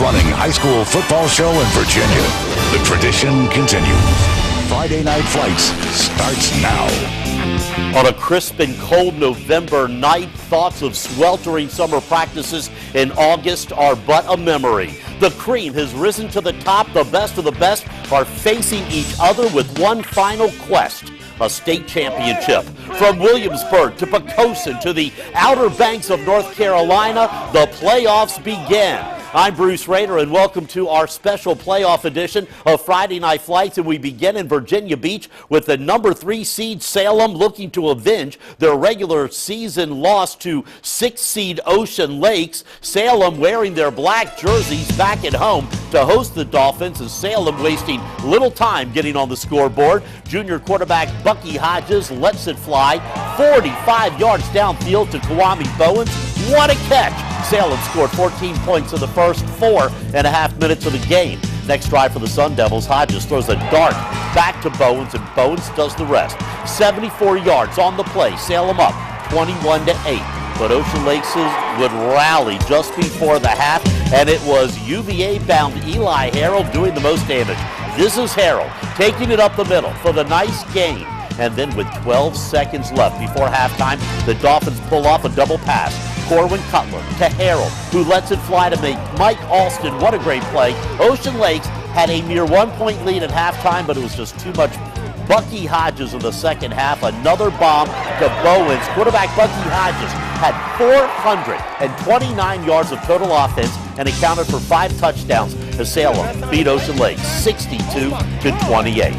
longest-running high school football show in Virginia. The tradition continues. Friday Night Flights starts now. On a crisp and cold November night, thoughts of sweltering summer practices in August are but a memory. The cream has risen to the top. The best of the best are facing each other with one final quest: a state championship. From Williamsburg to Poquoson to the Outer Banks of North Carolina, the playoffs begin. I'm Bruce Rader, and welcome to our special playoff edition of Friday Night Flights. And we begin in Virginia Beach with the number 3 seed Salem looking to avenge their regular season loss to 6 seed Ocean Lakes. Salem wearing their black jerseys back at home to host the Dolphins, and Salem wasting little time getting on the scoreboard. Junior quarterback Bucky Hodges lets it fly 45 yards downfield to Kwame Bowens. What a catch! Salem scored 14 points in the first 4.5 minutes of the game. Next drive for the Sun Devils, Hodges throws a dart back to Bowens, and Bowens does the rest. 74 yards on the play. Salem up 21-8. But Ocean Lakes would rally just before the half, and it was UVA-bound Eli Harrell doing the most damage. This is Harrell taking it up the middle for the nice gain. And then with 12 seconds left before halftime, the Dolphins pull off a double pass. Corwin Cutler to Harrell, who lets it fly to make Mike Alston. What a great play. Ocean Lakes had a mere 1-point lead at halftime, but it was just too much. Bucky Hodges in the second half, another bomb to Bowens. Quarterback Bucky Hodges had 429 yards of total offense and accounted for 5 touchdowns as Salem beat Ocean Lakes 62-28.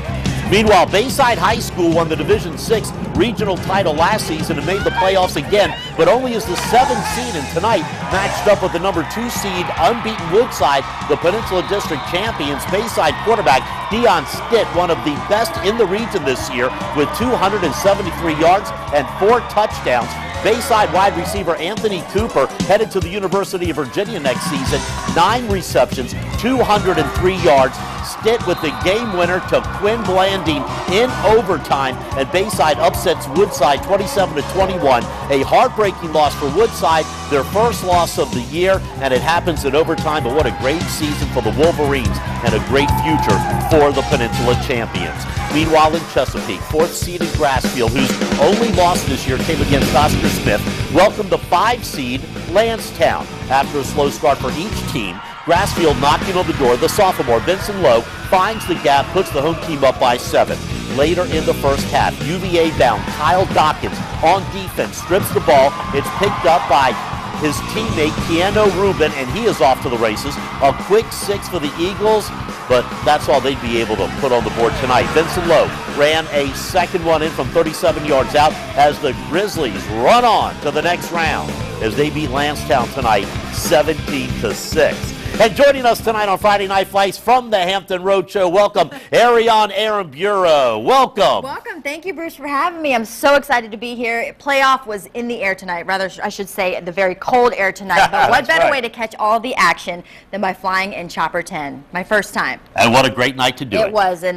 Meanwhile, Bayside High School won the Division VI regional title last season and made the playoffs again, but only as the 7th seed, and tonight matched up with the number 2 seed unbeaten Woodside, the Peninsula District champions. Bayside quarterback Dion Stitt, one of the best in the region this year, with 273 yards and 4 touchdowns. Bayside wide receiver Anthony Cooper headed to the University of Virginia next season. 9 receptions, 203 yards. Stitt with the game winner to Quinn Blanding in overtime, and Bayside upsets Woodside 27-21. A heartbreaking loss for Woodside, their first loss of the year, and it happens in overtime. But what a great season for the Wolverines and a great future for the Peninsula champions. Meanwhile, in Chesapeake, 4th seed Grassfield, whose only loss this year came against Oscar Smith, welcomed the 5 seed Landstown. After a slow start for each team, Grassfield knocking on the door. The sophomore, Vincent Lowe, finds the gap, puts the home team up by 7. Later in the first half, UVA bound Kyle Dawkins on defense strips the ball. It's picked up by his teammate Keanu Rubin, and he is off to the races. A quick 6 for the Eagles, but that's all they'd be able to put on the board tonight. Vincent Lowe ran a second one in from 37 yards out as the Grizzlies run on to the next round as they beat Landstown tonight 17-6. And joining us tonight on Friday Night Flights from the Hampton Roadshow, welcome Ariane Aramburo. Welcome. Welcome. Thank you, Bruce, for having me. I'm so excited to be here. Playoff was in the air tonight. Rather, I should say the very cold air tonight. But what better way to catch all the action than by flying in Chopper 10? My first time. And what a great night to do it. It was in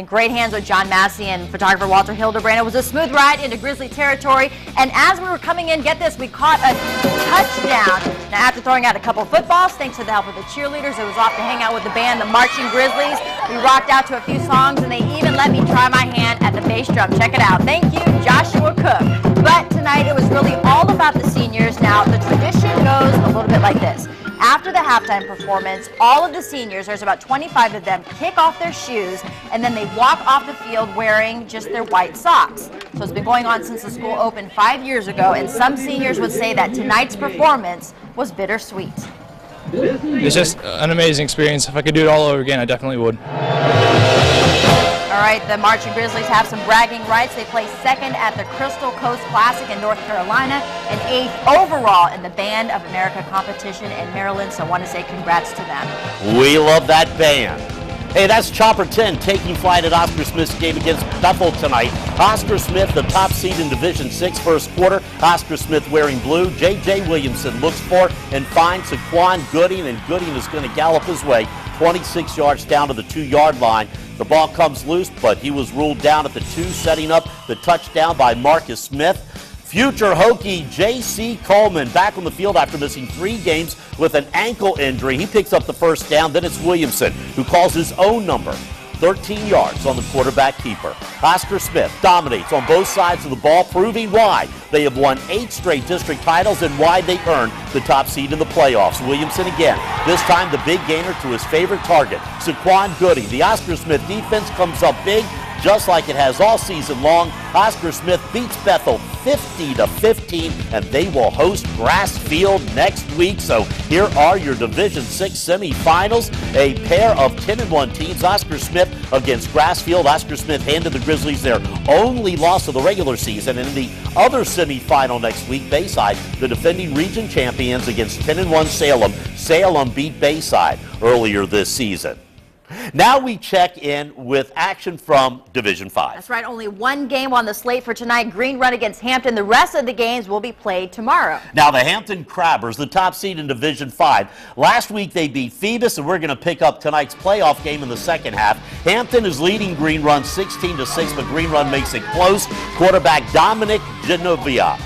great hands with John Massey and photographer Walter Hildebrand. It was a smooth ride into Grizzly territory. And as we were coming in, get this, we caught a touchdown. Now, after throwing out a couple footballs, thanks to the help of the cheerleaders, it was off to hang out with the band, the Marching Grizzlies. We rocked out to a few songs, and they even let me try my hand at the bass drum. Check it out. Thank you, Joshua Cook. But tonight, it was really all about the seniors. Now, the tradition goes a little bit like this. After the halftime performance, all of the seniors, there's about 25 of them, kick off their shoes, and then they walk off the field wearing just their white socks. So it's been going on since the school opened 5 years ago, and some seniors would say that tonight's performance was bittersweet. It's just an amazing experience. If I could do it all over again, I definitely would. All right, the Marching Grizzlies have some bragging rights. They placed 2nd at the Crystal Coast Classic in North Carolina and 8th overall in the Band of America competition in Maryland. So I want to say congrats to them. We love that band. Hey, that's Chopper 10 taking flight at Oscar Smith's game against Bethel tonight. Oscar Smith, the top seed in Division VI first quarter. Oscar Smith wearing blue. J.J. Williamson looks for and finds Saquon Gooding, and Gooding is going to gallop his way 26 yards down to the 2-yard line. The ball comes loose, but he was ruled down at the 2, setting up the touchdown by Marcus Smith. Future Hokie J.C. Coleman back on the field after missing 3 games with an ankle injury. He picks up the first down. Then it's Williamson who calls his own number. 13 yards on the quarterback keeper. Oscar Smith dominates on both sides of the ball, proving why they have won 8 straight district titles and why they earned the top seed in the playoffs. Williamson again, this time the big gainer to his favorite target, Saquon Goody. The Oscar Smith defense comes up big, just like it has all season long. Oscar Smith beats Bethel 50-15, and they will host Grassfield next week. So here are your Division 6 semifinals. A pair of 10-1 teams. Oscar Smith against Grassfield. Oscar Smith handed the Grizzlies their only loss of the regular season. And in the other semifinal next week, Bayside, the defending region champions, against 10-1 Salem. Salem beat Bayside earlier this season. Now we check in with action from Division 5. That's right, only one game on the slate for tonight. Green Run against Hampton. The rest of the games will be played tomorrow. Now the Hampton Crabbers, the top seed in Division 5. Last week they beat Phoebus, and we're going to pick up tonight's playoff game in the second half. Hampton is leading Green Run 16-6, but Green Run makes it close. Quarterback Dominic Genovia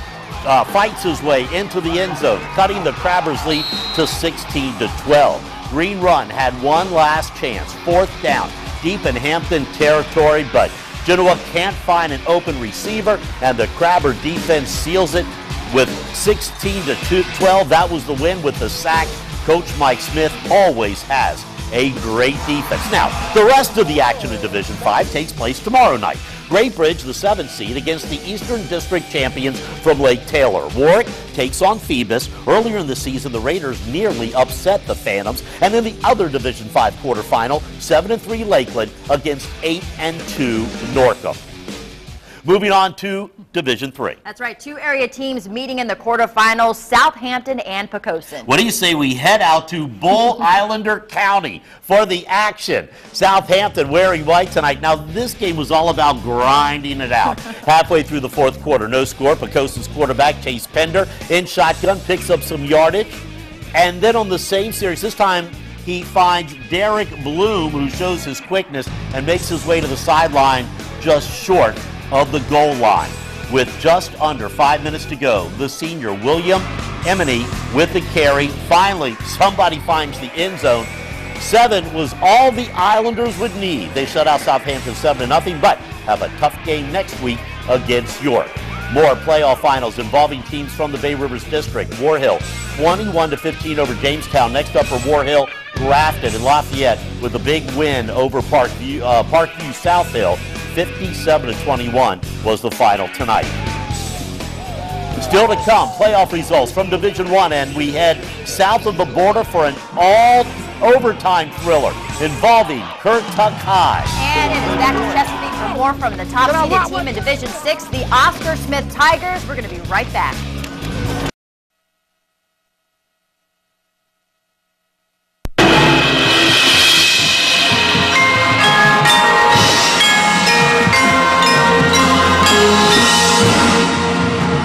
fights his way into the end zone, cutting the Crabbers' lead to 16-12. Green Run had one last chance, 4th down, deep in Hampton territory, but Genoa can't find an open receiver, and the Crabber defense seals it with 16-12. That was the win with the sack. Coach Mike Smith always has a great defense. Now, the rest of the action in Division 5 takes place tomorrow night. Great Bridge, the 7th seed, against the Eastern District champions from Lake Taylor. Warwick takes on Phoebus. Earlier in the season, the Raiders nearly upset the Phantoms. And in the other Division 5 quarterfinal, 7-3 Lakeland against 8-2 Norcom. Moving on to Division 3. That's right, 2 area teams meeting in the quarterfinals, Southampton and Poquoson. What do you say we head out to Bull Islander County for the action? Southampton wearing white tonight. Now, this game was all about grinding it out. Halfway through the 4th quarter, no score. Poquoson's quarterback, Chase Pender, in shotgun, picks up some yardage. And then on the same series, this time he finds Derek Bloom, who shows his quickness and makes his way to the sideline just short of the goal line. With just under 5 minutes to go, the senior William Emini with the carry. Finally, somebody finds the end zone. 7 was all the Islanders would need. They shut out Southampton 7-0, but have a tough game next week against York. More playoff finals involving teams from the Bay Rivers District. War Hill 21-15 over Jamestown. Next up for War Hill, Grafton and Lafayette with a big win over Parkview South Hill. 57-21 was the final tonight. Still to come, playoff results from Division 1, and we head south of the border for an all-overtime thriller involving Currituck High. And it is back to Chesapeake for more from the top-seeded team in Division 6, the Oscar Smith Tigers. We're going to be right back.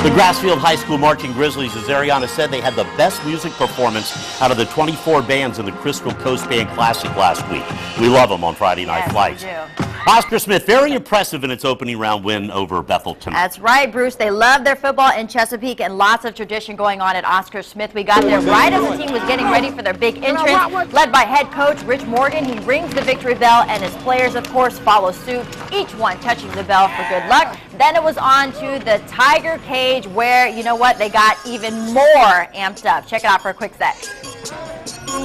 The Grassfield High School Marching Grizzlies, as Ariana said, they had the best music performance out of the 24 bands in the Crystal Coast Band Classic last week. We love them on Friday Night Flights. We do. Oscar Smith, very impressive in its opening round win over Bethel tonight. That's right, Bruce. They love their football in Chesapeake, and lots of tradition going on at Oscar Smith. We got there right as the team was getting ready for their big entrance, led by head coach Rich Morgan. He rings the victory bell, and his players, of course, follow suit, each one touching the bell for good luck. Then it was on to the Tiger Cage, where, you know what, they got even more amped up. Check it out for a quick set. All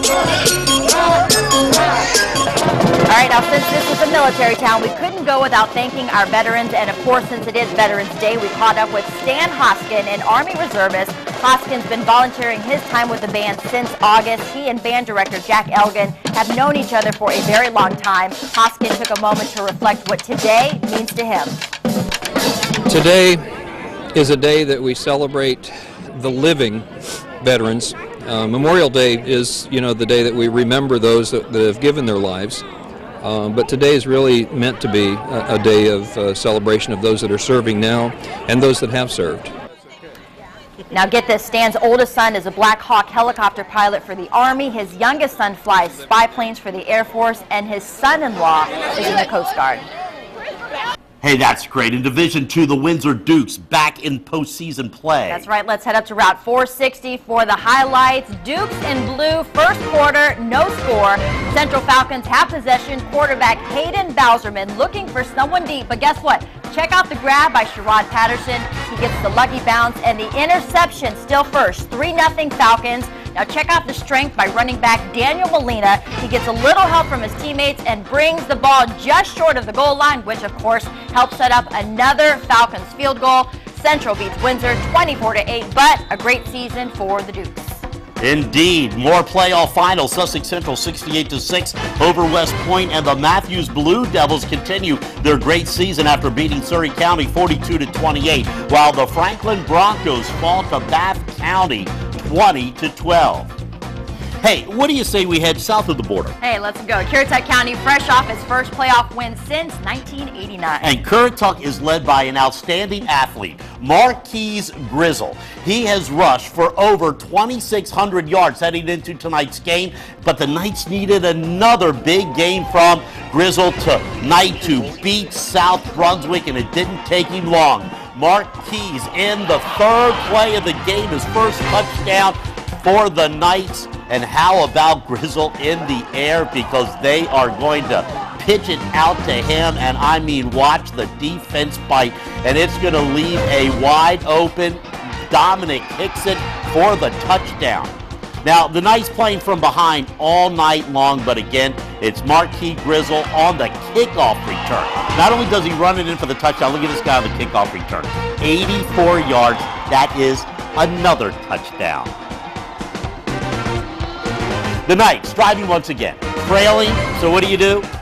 right, now since this is a military town, we couldn't go without thanking our veterans, and of course, since it is Veterans Day, we caught up with Stan Hoskin, an Army reservist. Hoskin's been volunteering his time with the band since August. He and band director Jack Elgin have known each other for a very long time. Hoskin took a moment to reflect what today means to him. Today is a day that we celebrate the living veterans. Memorial Day is, the day that we remember those that have given their lives. But today is really meant to be a day of celebration of those that are serving now and those that have served. Now get this, Stan's oldest son is a Black Hawk helicopter pilot for the Army. His youngest son flies spy planes for the Air Force, and his son-in-law is in the Coast Guard. Hey, that's great. In Division II, the Windsor Dukes back in postseason play. That's right. Let's head up to Route 460 for the highlights. Dukes in blue, first quarter, no score. Central Falcons have possession. Quarterback Hayden Bowserman looking for someone deep. But guess what? Check out the grab by Sherrod Patterson. He gets the lucky bounce and the interception still first. 3-0 Falcons. Now check out the strength by running back Daniel Molina. He gets a little help from his teammates and brings the ball just short of the goal line, which of course helps set up another Falcons field goal. Central beats Windsor 24-8, but a great season for the Dukes. Indeed. More playoff finals. Sussex Central 68-6 over West Point, and the Matthews Blue Devils continue their great season after beating Surrey County 42-28, while the Franklin Broncos fall to Bath County 20-12. Hey, what do you say we head south of the border? Hey, let's go. Currituck County fresh off its first playoff win since 1989. And Currituck is led by an outstanding athlete, Marquise Grizzle. He has rushed for over 2,600 yards heading into tonight's game, but the Knights needed another big game from Grizzle tonight to beat South Brunswick, and it didn't take him long. Marquise in the third play of the game, his first touchdown for the Knights. And how about Grizzle in the air, because they are going to pitch it out to him, and I mean watch the defense bite, and it's going to leave a wide open Dominic Hickson for the touchdown. Now the Knights playing from behind all night long, but again it's Marquis Grizzle on the kickoff return. Not only does he run it in for the touchdown, look at this guy on the kickoff return. 84 yards, that is another touchdown. The Knights driving once again, trailing, so what do?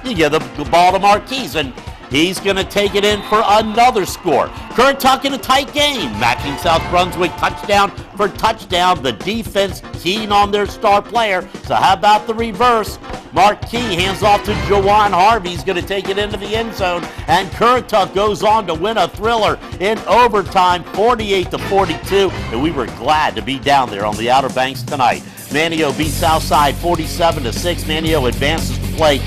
You give the ball to Marquise, and he's going to take it in for another score. Currituck in a tight game, matching South Brunswick touchdown for touchdown. The defense keen on their star player, so how about the reverse? Marquis hands off to Jawan Harvey. He's going to take it into the end zone, and Currituck goes on to win a thriller in overtime, 48-42, and we were glad to be down there on the Outer Banks tonight. Manteo beats Southside 47-6. Manteo advances to play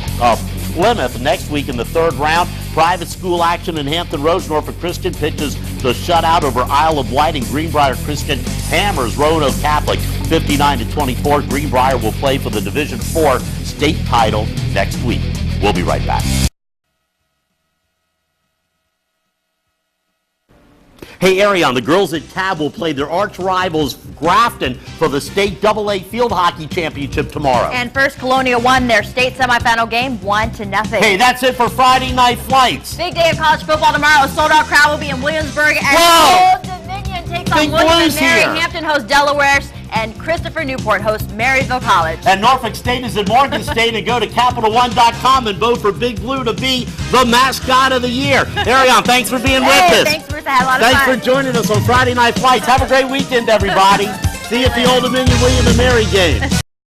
Plymouth next week in the third round. Private school action in Hampton Roads. Norfolk Christian pitches the shutout over Isle of Wight, and Greenbrier Christian hammers Roanoke Catholic 59-24. Greenbrier will play for the Division IV state title next week. We'll be right back. Hey, Arion, the girls at Tab will play their arch rivals Grafton for the state AA field hockey championship tomorrow. And First Colonial won their state semifinal game 1-0. Hey, that's it for Friday Night Flights. Big day of college football tomorrow. A sold-out crowd will be in Williamsburg as Old Dominion takes on William and Mary. Hampton hosts Delaware, and Christopher Newport hosts Marysville College. And Norfolk State is at Morgan State, and go to CapitalOne.com and vote for Big Blue to be the mascot of the year. Arion, thanks for being with us. Thanks, Bruce. I had a lot of fun. Thanks for joining us on Friday Night Flights. Have a great weekend, everybody. See you at the Old Dominion William and Mary game.